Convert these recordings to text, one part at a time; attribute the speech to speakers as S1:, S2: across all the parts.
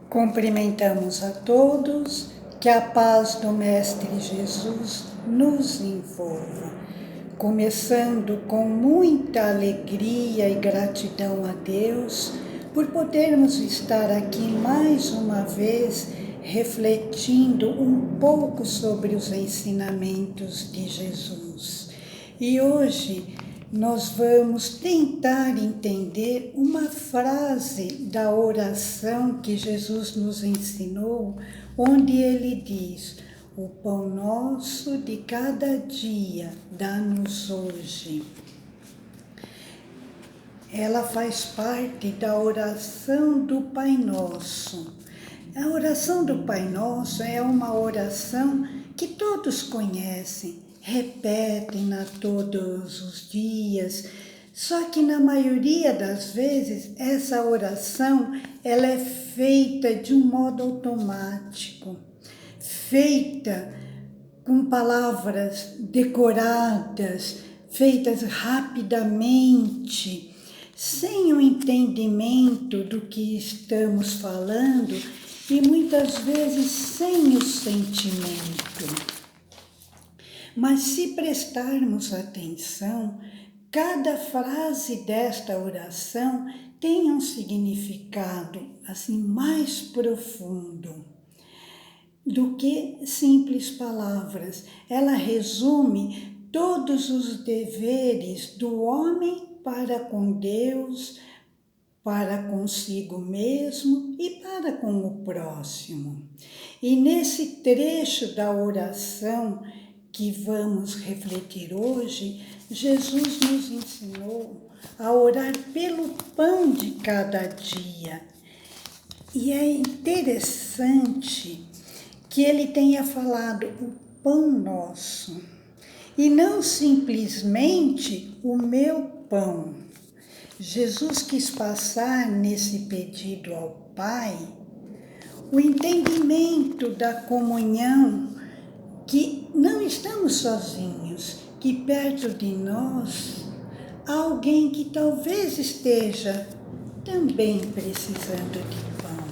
S1: Cumprimentamos a todos, que a paz do Mestre Jesus nos envolva. Começando com muita alegria e gratidão a Deus por podermos estar aqui mais uma vez refletindo um pouco sobre os ensinamentos de Jesus. E hoje nós vamos tentar entender uma frase da oração que Jesus nos ensinou, onde ele diz: o pão nosso de cada dia dá-nos hoje. Ela faz parte da oração do Pai Nosso. A oração do Pai Nosso é uma oração que todos conhecem, repetem-na todos os dias, só que na maioria das vezes essa oração ela é feita de um modo automático, feita com palavras decoradas, feitas rapidamente, sem o entendimento do que estamos falando e muitas vezes sem o sentimento. Mas se prestarmos atenção, cada frase desta oração tem um significado assim mais profundo do que simples palavras. Ela resume todos os deveres do homem para com Deus, para consigo mesmo e para com o próximo. E nesse trecho da oração que vamos refletir hoje, Jesus nos ensinou a orar pelo pão de cada dia. E é interessante que ele tenha falado o pão nosso e não simplesmente o meu pão. Jesus quis passar nesse pedido ao Pai o entendimento da comunhão, que não estamos sozinhos, que perto de nós há alguém que talvez esteja também precisando de pão.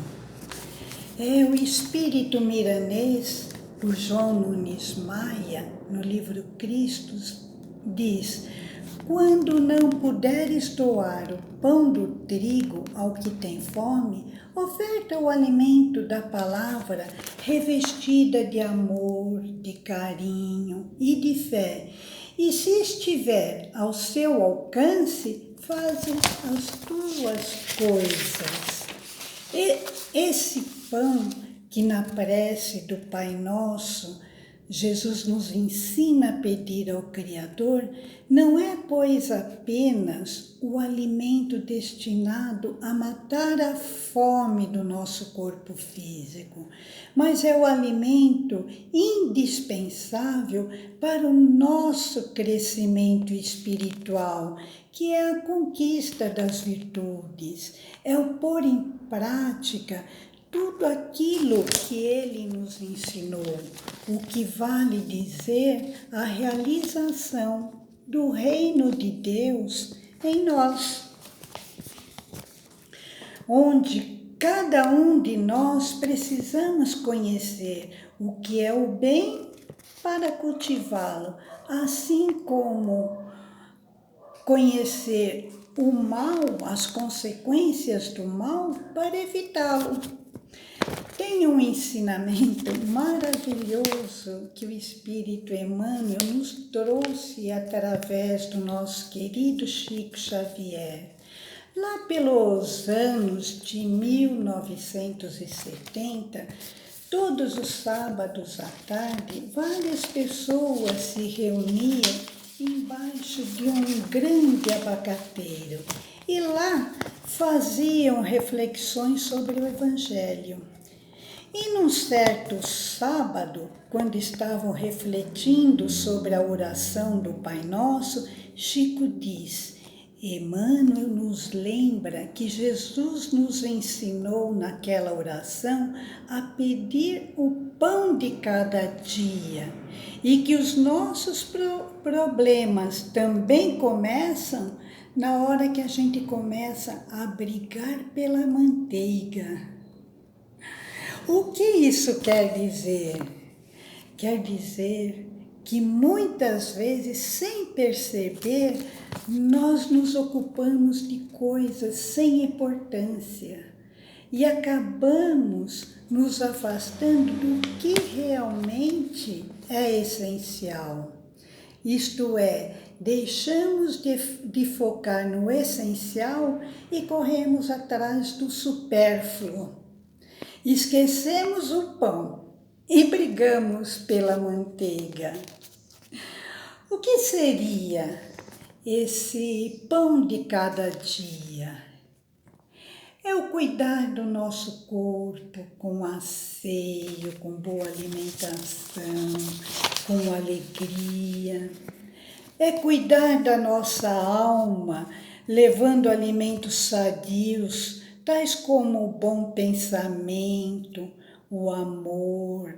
S1: É o Espírito Milanês, por João Nunes Maia, no livro Cristos, diz: quando não puderes doar o pão do trigo ao que tem fome, oferta o alimento da palavra revestida de amor, de carinho e de fé. E se estiver ao seu alcance, faze as tuas coisas. E esse pão que na prece do Pai Nosso, Jesus nos ensina a pedir ao Criador, não é, pois, apenas o alimento destinado a matar a fome do nosso corpo físico, mas é o alimento indispensável para o nosso crescimento espiritual, que é a conquista das virtudes, é o pôr em prática tudo aquilo que ele nos ensinou, o que vale dizer a realização do reino de Deus em nós, onde cada um de nós precisamos conhecer o que é o bem para cultivá-lo, assim como conhecer o mal, as consequências do mal, para evitá-lo. Tem um ensinamento maravilhoso que o Espírito Emmanuel nos trouxe através do nosso querido Chico Xavier. Lá pelos anos de 1970, todos os sábados à tarde, várias pessoas se reuniam embaixo de um grande abacateiro e lá faziam reflexões sobre o Evangelho. E num certo sábado, quando estavam refletindo sobre a oração do Pai Nosso, Chico diz: Emmanuel nos lembra que Jesus nos ensinou naquela oração a pedir o pão de cada dia e que os nossos problemas também começam na hora que a gente começa a brigar pela manteiga. O que isso quer dizer? Quer dizer que muitas vezes, sem perceber, nós nos ocupamos de coisas sem importância e acabamos nos afastando do que realmente é essencial. Isto é, deixamos de focar no essencial e corremos atrás do supérfluo. Esquecemos o pão e brigamos pela manteiga. O que seria esse pão de cada dia? É o cuidar do nosso corpo com asseio, com boa alimentação, com alegria. É cuidar da nossa alma, levando alimentos sadios, tais como o bom pensamento, o amor,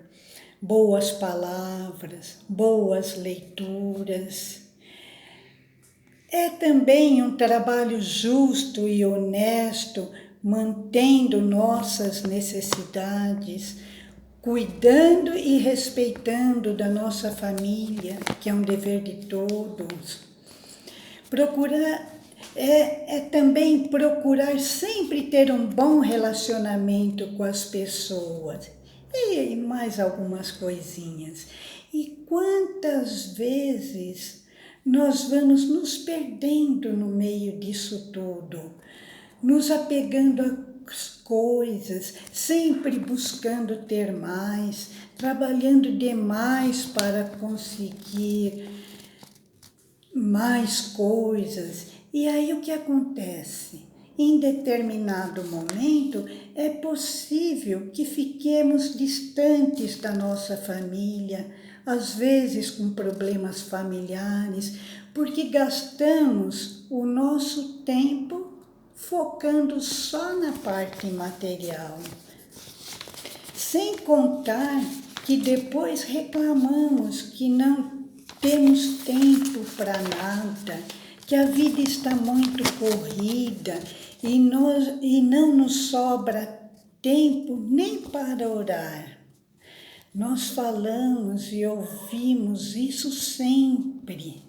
S1: boas palavras, boas leituras. É também um trabalho justo e honesto, mantendo nossas necessidades, cuidando e respeitando da nossa família, que é um dever de todos. Também procurar sempre ter um bom relacionamento com as pessoas. E mais algumas coisinhas. E quantas vezes nós vamos nos perdendo no meio disso tudo, nos apegando às coisas, sempre buscando ter mais, trabalhando demais para conseguir mais coisas. E aí o que acontece? Em determinado momento, é possível que fiquemos distantes da nossa família, às vezes com problemas familiares, porque gastamos o nosso tempo focando só na parte material. Sem contar que depois reclamamos que não temos tempo para nada, que a vida está muito corrida e não nos sobra tempo nem para orar. Nós falamos e ouvimos isso sempre.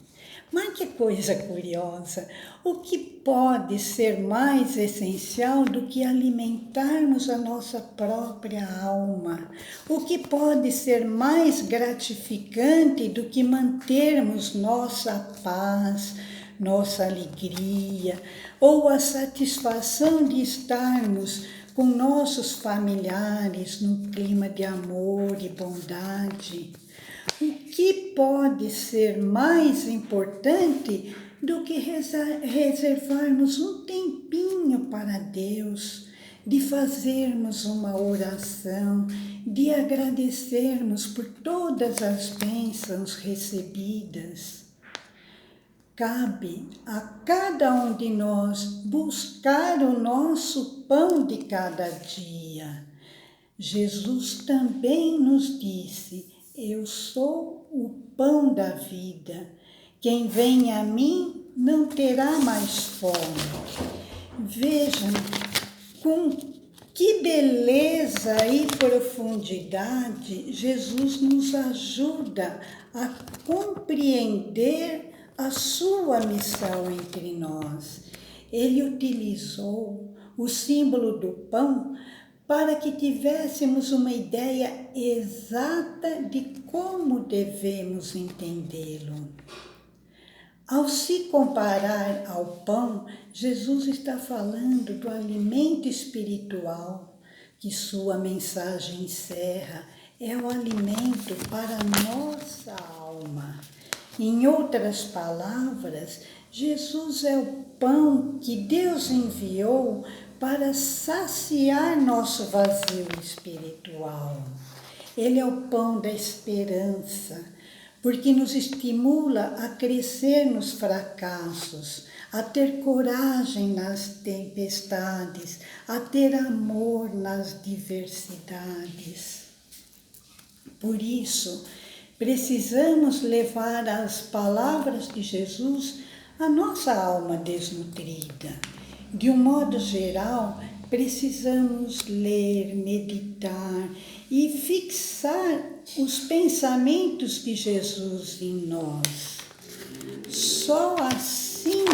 S1: Mas que coisa curiosa! O que pode ser mais essencial do que alimentarmos a nossa própria alma? O que pode ser mais gratificante do que mantermos nossa paz, nossa alegria, ou a satisfação de estarmos com nossos familiares num clima de amor e bondade? O que pode ser mais importante do que reservarmos um tempinho para Deus, de fazermos uma oração, de agradecermos por todas as bênçãos recebidas? Cabe a cada um de nós buscar o nosso pão de cada dia. Jesus também nos disse: eu sou o pão da vida. Quem vem a mim não terá mais fome. Vejam com que beleza e profundidade Jesus nos ajuda a compreender a sua missão entre nós. Ele utilizou o símbolo do pão para que tivéssemos uma ideia exata de como devemos entendê-lo. Ao se comparar ao pão, Jesus está falando do alimento espiritual que sua mensagem encerra. É o alimento para a nossa alma. Em outras palavras, Jesus é o pão que Deus enviou para saciar nosso vazio espiritual. Ele é o pão da esperança, porque nos estimula a crescer nos fracassos, a ter coragem nas tempestades, a ter amor nas diversidades. Por isso, precisamos levar as palavras de Jesus à nossa alma desnutrida. De um modo geral, precisamos ler, meditar e fixar os pensamentos de Jesus em nós. Só assim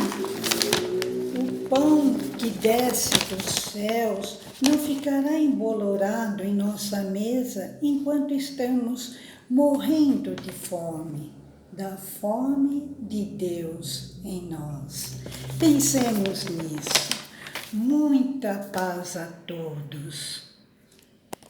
S1: o pão que desce dos céus não ficará embolorado em nossa mesa enquanto estamos morrendo de fome, da fome de Deus em nós. Pensemos nisso. Muita paz a todos.